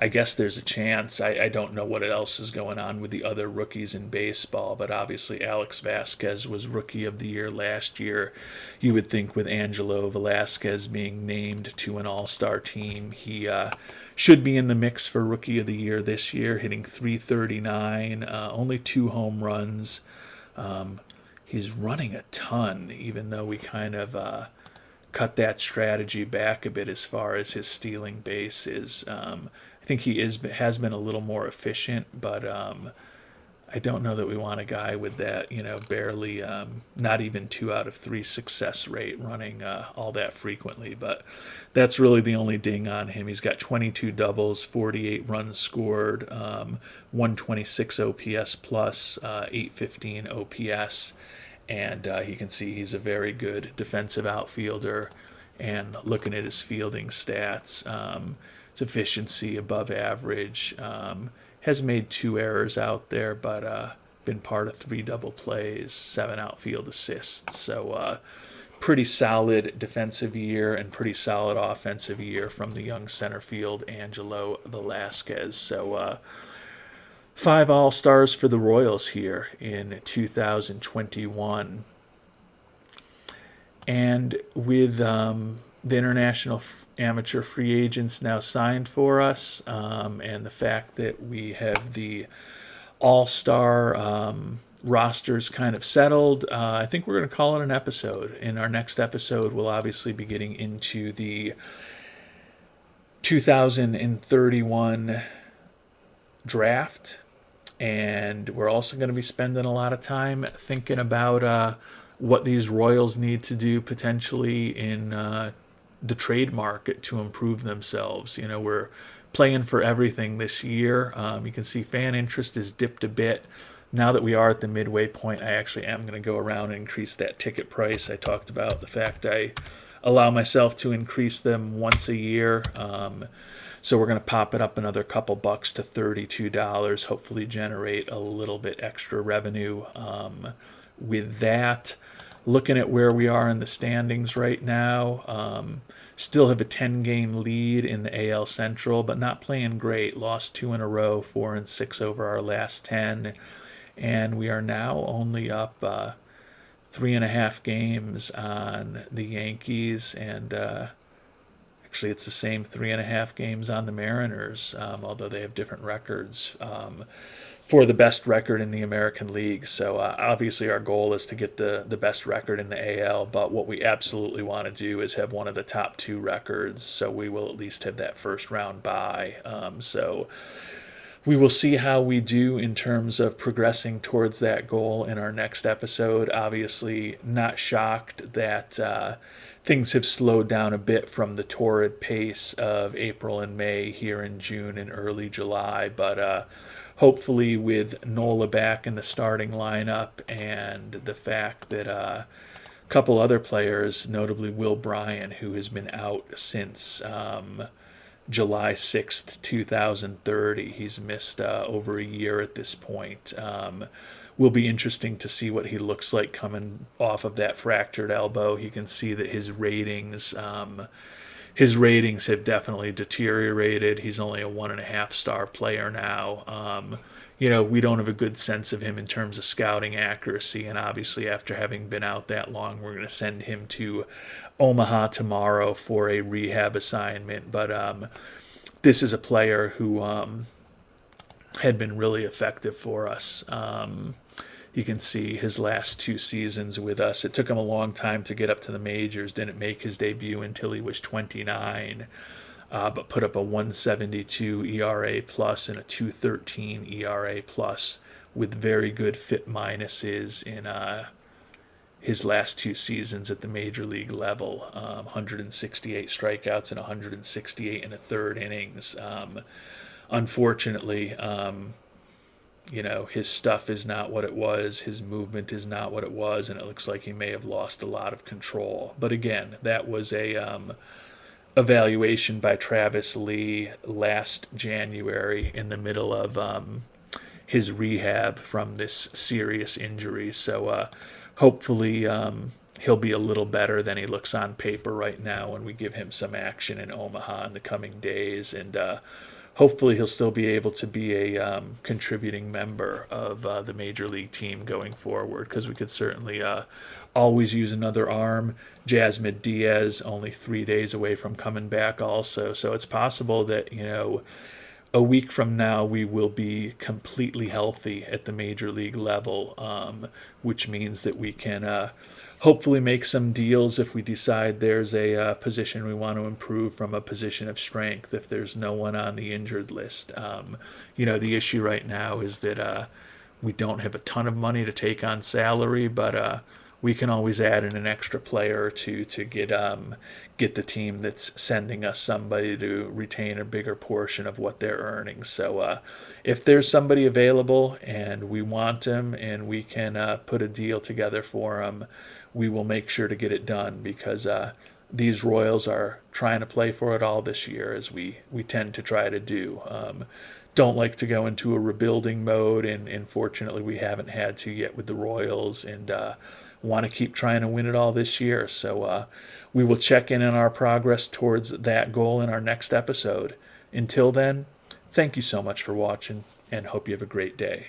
I guess there's a chance. I don't know what else is going on with the other rookies in baseball, but obviously Alex Vasquez was Rookie of the Year last year. You would think with Angelo Velasquez being named to an All-Star team, he should be in the mix for Rookie of the Year this year, hitting .339, only 2 home runs. He's running a ton, even though we kind of cut that strategy back a bit as far as his stealing bases. I think he has been a little more efficient, but I don't know that we want a guy with that, barely, not even 2 out of 3 success rate running all that frequently. But that's really the only ding on him. He's got 22 doubles, 48 runs scored, 126 OPS plus, 815 OPS. And you can see he's a very good defensive outfielder. And looking at his fielding stats, his efficiency above average. Has made 2 errors out there, but been part of 3 double plays, 7 outfield assists. So pretty solid defensive year and pretty solid offensive year from the young center field, Angelo Vasquez. So 5 All-Stars for the Royals here in 2021. And with the international amateur free agents now signed for us, and the fact that we have the all-star rosters kind of settled, I think we're going to call it an episode. In our next episode, we'll obviously be getting into the 2031 draft, and we're also going to be spending a lot of time thinking about what these Royals need to do potentially in the trade market to improve themselves. You know, we're playing for everything this year. You can see fan interest has dipped a bit. Now that we are at the midway point, I actually am going to go around and increase that ticket price. I talked about the fact I allow myself to increase them once a year. So we're going to pop it up another couple bucks to $32, hopefully generate a little bit extra revenue with that. Looking at where we are in the standings right now, still have a 10-game lead in the AL Central, but not playing great. Lost 2 in a row, 4 and 6 over our last 10. And we are now only up 3.5 games on the Yankees, and actually it's the same 3.5 games on the Mariners, although they have different records for the best record in the American League. So obviously our goal is to get the best record in the AL, but what we absolutely want to do is have one of the top 2 records, so we will at least have that first round bye. So we will see how we do in terms of progressing towards that goal in our next episode. Obviously not shocked that things have slowed down a bit from the torrid pace of April and May here in June and early July, but hopefully with Nola back in the starting lineup and the fact that a couple other players, notably Will Bryan, who has been out since July 6th, 2030. He's missed over a year at this point. Will be interesting to see what he looks like coming off of that fractured elbow. You can see that his ratings have definitely deteriorated. He's only a 1.5-star player now. We don't have a good sense of him in terms of scouting accuracy, and obviously after having been out that long, we're going to send him to Omaha tomorrow for a rehab assignment. But this is a player who had been really effective for us. You can see his last 2 seasons with us. It took him a long time to get up to the majors. Didn't make his debut until he was 29, but put up a 1.72 ERA plus and a 2.13 ERA plus with very good FIP minuses in his last 2 seasons at the major league level. 168 strikeouts and 168 and a third innings. Unfortunately, his stuff is not what it was, his movement is not what it was, and it looks like he may have lost a lot of control. But again, that was a evaluation by Travis Lee last January in the middle of his rehab from this serious injury. So hopefully he'll be a little better than he looks on paper right now when we give him some action in Omaha in the coming days, and hopefully he'll still be able to be a contributing member of the major league team going forward, because we could certainly always use another arm. Jasmine Diaz only 3 days away from coming back also, so it's possible that a week from now we will be completely healthy at the major league level, which means that we can hopefully make some deals if we decide there's a position we want to improve from a position of strength, if there's no one on the injured list. The issue right now is that we don't have a ton of money to take on salary, but we can always add in an extra player or two to get the team that's sending us somebody to retain a bigger portion of what they're earning. So if there's somebody available and we want him and we can put a deal together for him, we will make sure to get it done, because these Royals are trying to play for it all this year, as we tend to try to do. Don't like to go into a rebuilding mode, and fortunately we haven't had to yet with the Royals, and want to keep trying to win it all this year. So we will check in on our progress towards that goal in our next episode. Until then, thank you so much for watching, and hope you have a great day.